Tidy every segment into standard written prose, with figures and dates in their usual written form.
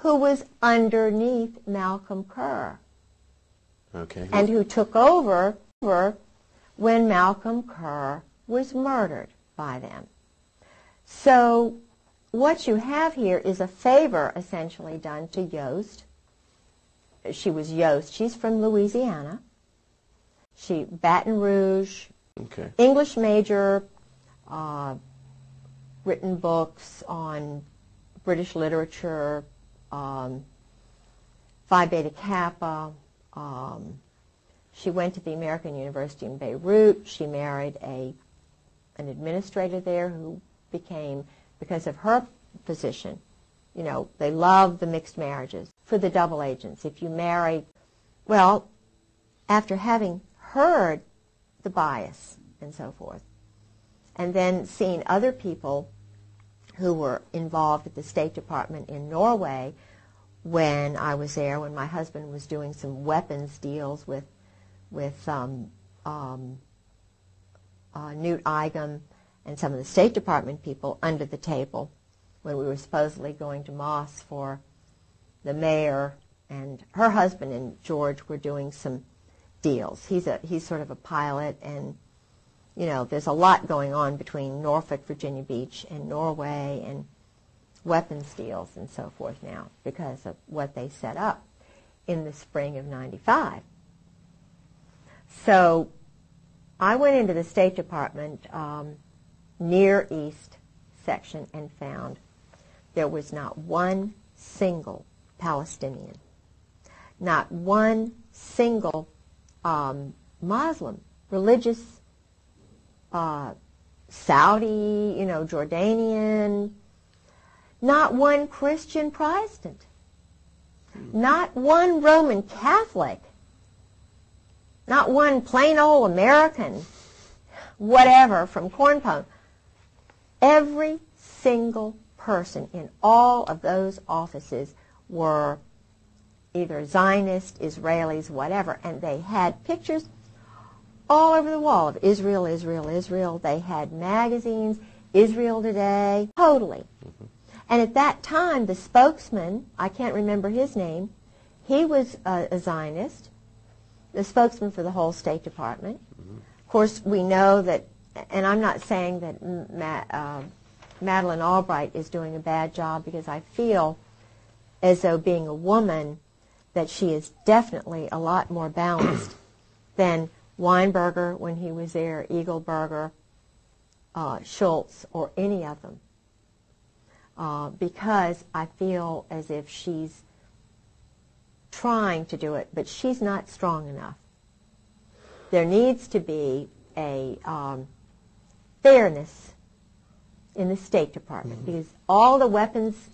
who was underneath Malcolm Kerr. Okay. And who took over when Malcolm Kerr was murdered by them. So what you have here is a favor essentially done to Yost. She was Yost. She's from Louisiana. She, Baton Rouge, okay. English major, written books on British literature, Phi Beta Kappa. She went to the American University in Beirut. She married an administrator there who became, because of her position, you know, they love the mixed marriages for the double agents. If you marry, well, after having heard the bias and so forth, and then seeing other people who were involved at the State Department in Norway when I was there, when my husband was doing some weapons deals with Newt Eigum and some of the State Department people under the table when we were supposedly going to Moss for the mayor, and her husband and George were doing some deals. He's sort of a pilot, and you know, there's a lot going on between Norfolk, Virginia Beach, and Norway, and weapons deals and so forth now because of what they set up in the spring of '95. So I went into the State Department Near East section and found there was not one single Palestinian, not one single Muslim, religious, Saudi, you know, Jordanian, not one Christian Protestant, not one Roman Catholic, not one plain old American, whatever, from Corn Pone. Every single person in all of those offices were either Zionist, Israelis, whatever, and they had pictures all over the wall of Israel, Israel, Israel. They had magazines, Israel Today, totally. Mm-hmm. And at that time, the spokesman, I can't remember his name, he was a Zionist, the spokesman for the whole State Department. Mm-hmm. Of course, we know that, and I'm not saying that Madeleine Albright is doing a bad job, because I feel as though being a woman that she is definitely a lot more balanced than Weinberger when he was there, Eagleberger, Schultz, or any of them. Because I feel as if she's trying to do it, but she's not strong enough. There needs to be a fairness in the State Department, mm-hmm. because all the weapons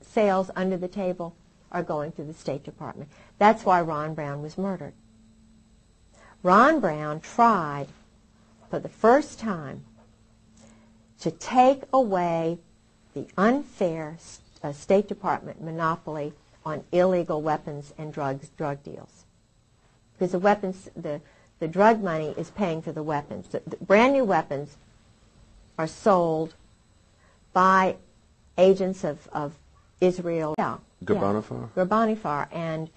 sales under the table are going to the State Department. That's why Ron Brown was murdered. Ron Brown tried for the first time to take away the unfair State Department monopoly on illegal weapons and drug deals. Because the weapons, the drug money is paying for the weapons. The brand new weapons are sold by agents of Israel. Yeah, Ghorbanifar? Yeah, Ghorbanifar. And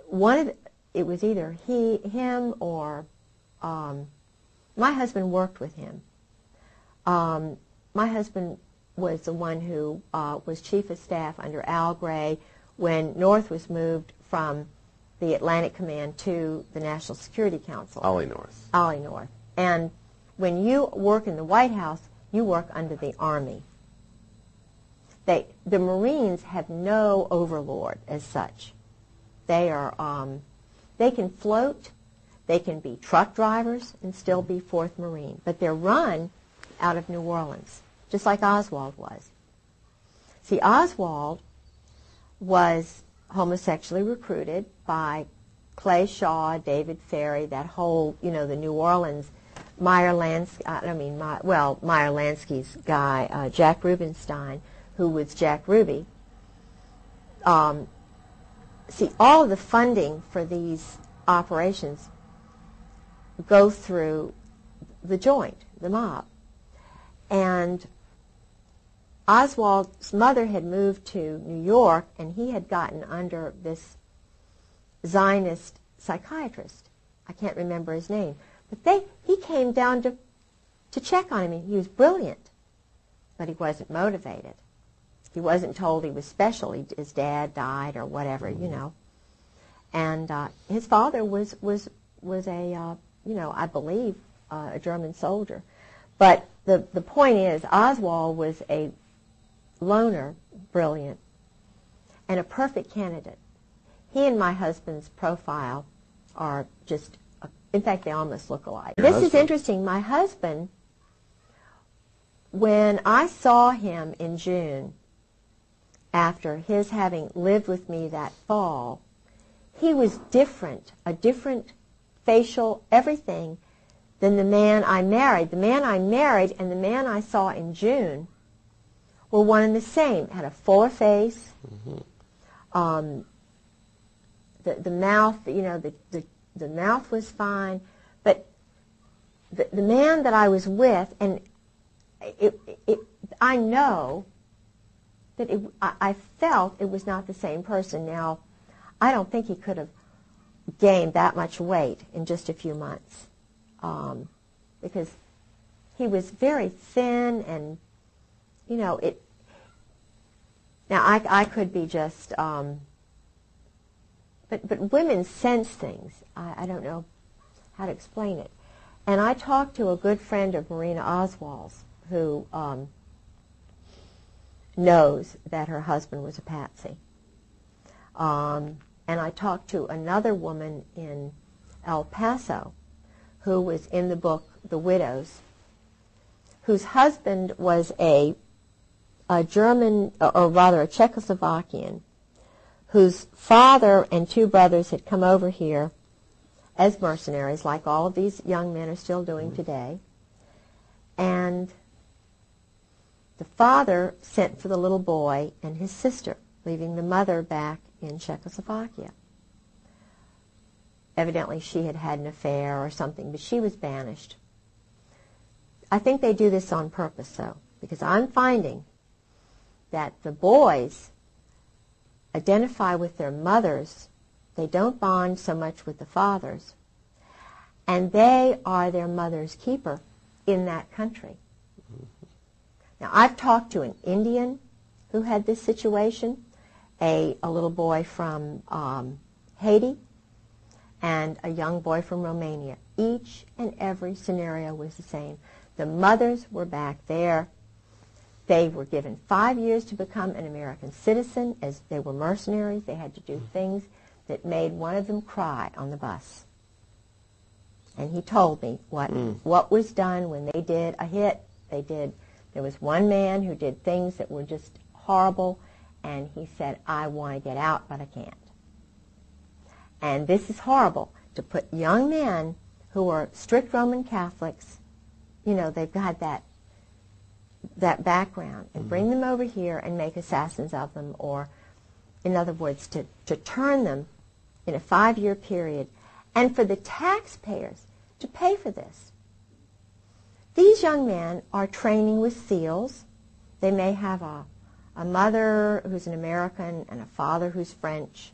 one of the, it was either him or my husband worked with him. My husband was the one who was chief of staff under Al Gray when North was moved from the Atlantic Command to the National Security Council. Ollie North. Ollie North. And when you work in the White House, you work under the Army. The Marines have no overlord as such. They are, they can float, they can be truck drivers and still be 4th Marine, but they're run out of New Orleans, just like Oswald was. See, Oswald was homosexually recruited by Clay Shaw, David Ferry, that whole, you know, the New Orleans, Meyer Lansky's guy, Jack Rubenstein, who was Jack Ruby. See, all of the funding for these operations go through the joint, the mob. And Oswald's mother had moved to New York, and he had gotten under this Zionist psychiatrist. I can't remember his name. But he came down to check on him. He was brilliant, but he wasn't motivated. He wasn't told he was special. His dad died or whatever, you know. And his father was a, I believe, a German soldier. But the point is, Oswald was a loner, brilliant, and a perfect candidate. He and my husband's profile are just, in fact, they almost look alike. This is interesting. My husband, when I saw him in June, after his having lived with me that fall, he was different, a different facial, everything, than the man I married. The man I married and the man I saw in June were one and the same. Had a fuller face. Mm-hmm. The mouth, the mouth was fine, but the man that I was with, and I know that I felt it was not the same person. Now, I don't think he could have gained that much weight in just a few months, because he was very thin, and now I could be just, but women sense things. I don't know how to explain it. And I talked to a good friend of Marina Oswald's who knows that her husband was a patsy. And I talked to another woman in El Paso who was in the book The Widows, whose husband was a German, or rather a Czechoslovakian, whose father and two brothers had come over here as mercenaries, like all of these young men are still doing today. And the father sent for the little boy and his sister, leaving the mother back in Czechoslovakia. Evidently she had had an affair or something, but she was banished. I think they do this on purpose, though, because I'm finding that the boys identify with their mothers. They don't bond so much with the fathers, and they are their mother's keeper in that country. Now, I've talked to an Indian who had this situation, a little boy from Haiti, and a young boy from Romania. Each and every scenario was the same. The mothers were back there. They were given 5 years to become an American citizen. As they were mercenaries, they had to do things that made one of them cry on the bus. And he told me what was done when they did a hit. There was one man who did things that were just horrible, and he said, I want to get out, but I can't. And this is horrible, to put young men who are strict Roman Catholics, they've got that background, and bring them over here and make assassins of them, or, in other words, to turn them in a 5-year period, and for the taxpayers to pay for this. These young men are training with SEALs. They may have a mother who's an American and a father who's French,